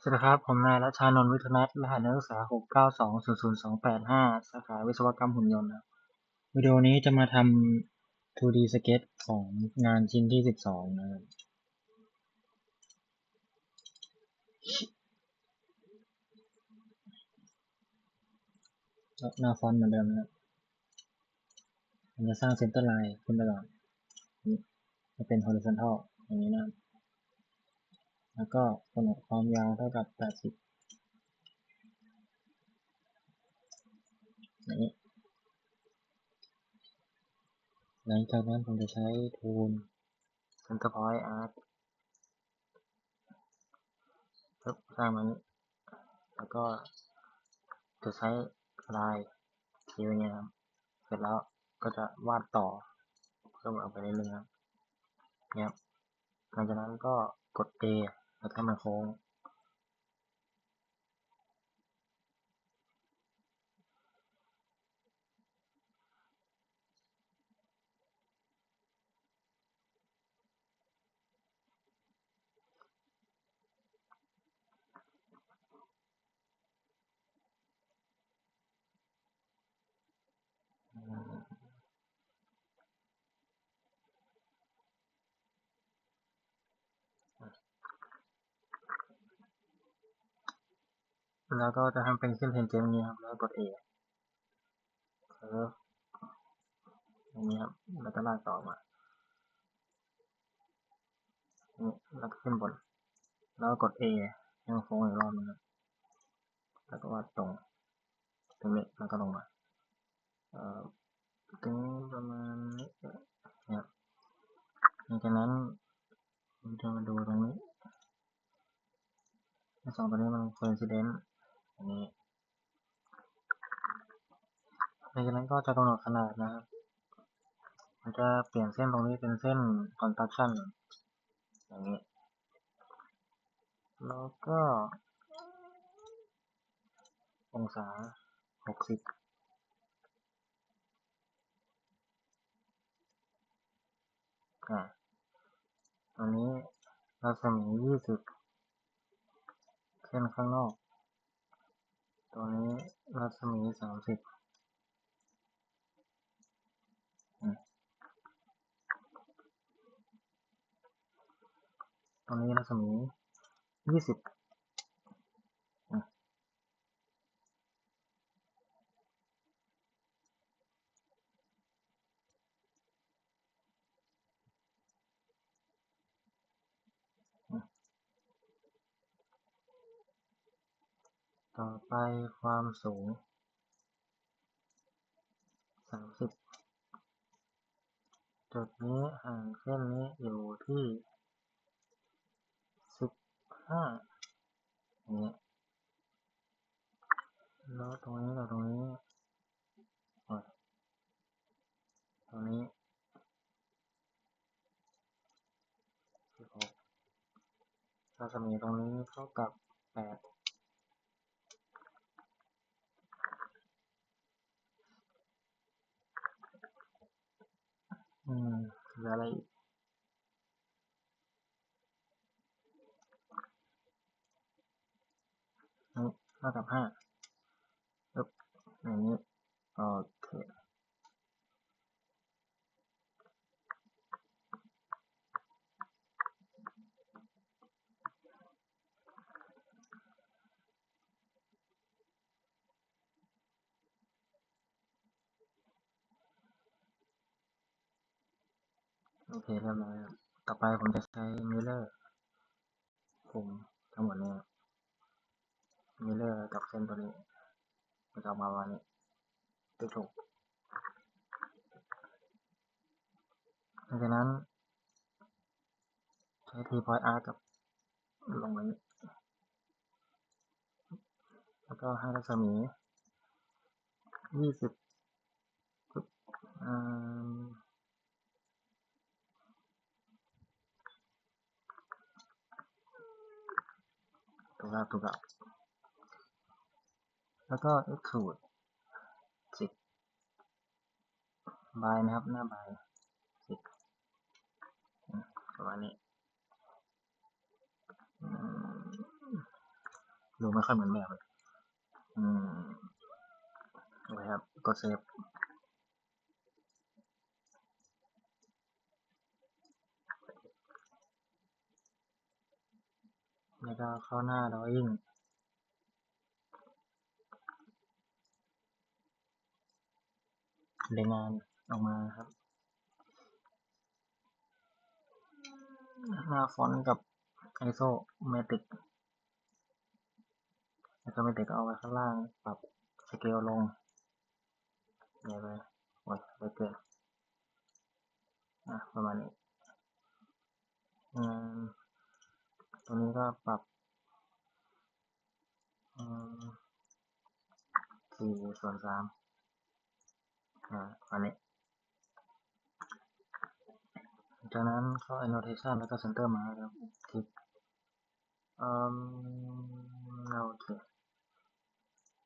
สวัสดีครับผมนายรัชชานนท์วิทยนัทรหัสนักศึกษา692000285สาขาวิศวกรรมหุ่นยนต์ครับวิดีโอนี้จะมาทำ 2D sketch ของงานชิ้นที่12นะครับหน้าฟอนต์เหมือนเดิมนะครับผมจะสร้างเซนเตอร์ไลน์ขึ้นไปก่อนจะเป็น horizontal อย่างนี้นะครับแล้วก็กำหนดความยาวเท่ากับ80อย่างนี้หลังจากนั้นผมจะใช้ Tool Center Point Arc สร้างมันนี้แล้วก็จะใช้ลายคิวเนี่ยครับเสร็จแล้วก็จะวาดต่อเพิ่มออกไปเรื่อยๆครับเนี่ยหลังจากนั้นก็กด A แล้วก็มาโค้งแล้วก็จะทำเป็นเส้นเทนเจนนี้ครับแล้วกด A เอออย่างนี้ครับแล้วก็ลากต่อมานี่แล้วก็ขึ้นบนแล้วก็กด A ให้มันโค้งอีกรอบนึงครับแล้วก็วาดตรงนี้แล้วก็ลงมาถึงประมาณนี้เนี่ยหลังจากนั้นผมจะมาดูตรงนี้ทั้งสองตัวนี้มัน coincident อันนี้หลังจากนั้นก็จะกำหนดขนาดนะครับมันจะเปลี่ยนเส้นตรงนี้เป็นเส้น construction อย่างนี้แล้วก็องศา60ตรงนี้รัศมี20เส้นข้างนอกตัวนี้รัศมี30ตรงนี้รัศมี20ต่อไปความสูง30จุดนี้ห่างเส้นนี้อยู่ที่15อย่างนี้แล้วตรงนี้กับตรงนี้ตรงนี้16รัศมีตรงนี้เท่ากับ8เหลืออะไรอีกนี่เท่ากับ5ปึ๊บอย่างนี้โอเคโอเคเรียบร้อยครับต่อไปผมจะใช้มิเรอร์คุมทั้งหมดนี้มิเรอร์กับเส้นตัวนี้มันจะออกมาประมาณนี้ถูกหลังจากนั้นใช้ T point arc กับลงมานี้แล้วก็ให้รัศมี20อ่าถูกแล้วแล้วก็ extrude 10บายนะครับหน้าบาย10ประมาณนี้ ดูไม่ค่อยเหมือนแบบเลยโอเคครับกดเซฟแล้วก็เข้าหน้า drawing รายงานออกมาครับหน้าฟอนต์กับ isometric ก็เอาไว้ข้างล่างปรับสเกลลงใหญ่ไปโอ้ยไปเกินประมาณนี้ตรงนี้ก็ปรับ4/3อันนี้จากนั้นเข้า annotation แล้วก็ center มาครับคลิกโอเค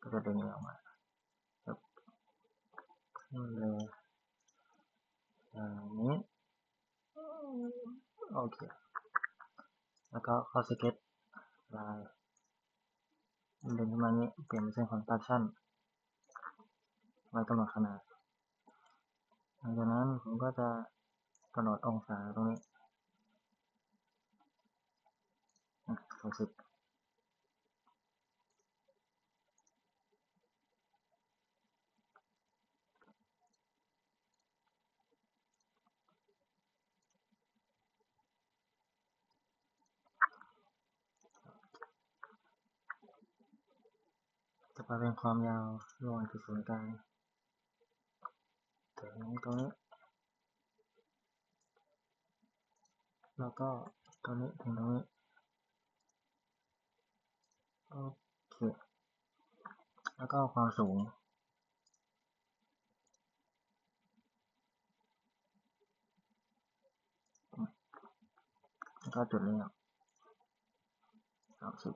ก็จะดึงออกมาครับนี่เลยอย่างนี้โอเคแล้วก็เข้า sketch ลายดึงขึ้นมานี้เปลี่ยนเป็นเส้นของ traction ไว้กำหนดขนาดหลังจากนั้นผมก็จะกำหนดองศาตรงนี้60จะเป็นความยาวระหว่างจุดศูนย์กลางถึงตรงนี้แล้วก็ตรงนี้ถึงตรงนี้โอเคแล้วก็ความสูงแล้วก็จุดนี้ครับ30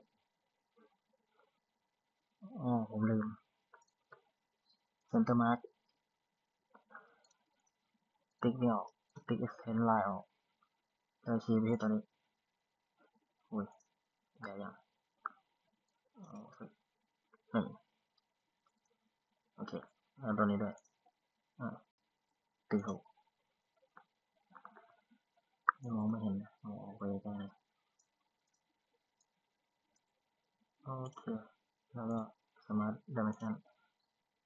ผมลืม center mark ติ๊กไม่ออกติ๊ก extend line ออกแล้วชี้ไปที่ตัวนี้อุ้ยใหญ่ยังโอเคแล้วตัวนี้ด้วยติ๊ก6มองไม่เห็นนะเอาออกไปใกล้เลยโอเคแล้วก็ smart dimension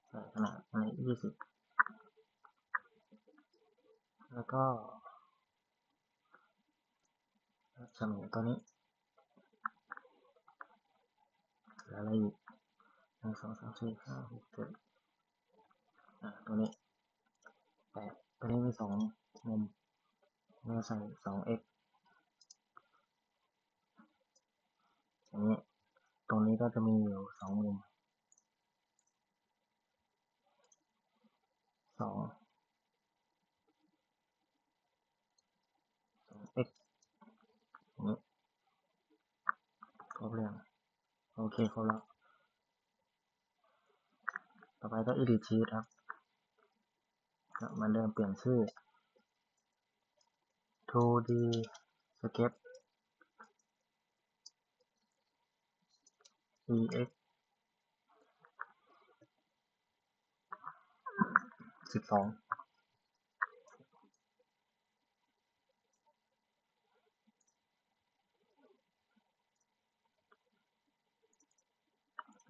ใส่ขนาดอันนี้20แล้วก็เฉลี่ยตัวนี้อะไรอีก1 2 3 4 5 6 7ตัวนี้8ตัวนี้มี2มุมเราใส่ 2x อย่างนี้ตรงนี้ก็จะมีอยู่2มุม2x อย่างนี้ครบเรื่องโอเคครบแล้วต่อไปก็ edit sheet ครับเหมือนเดิมเปลี่ยนชื่อ 2D sketch ex 12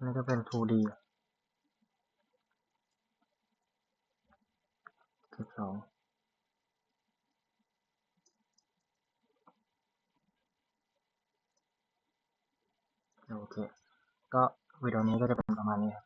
นี่ก็เป็น 2D 12โอเคก็วิดีโอนี้ก็จะเป็นประมาณนี้ครับ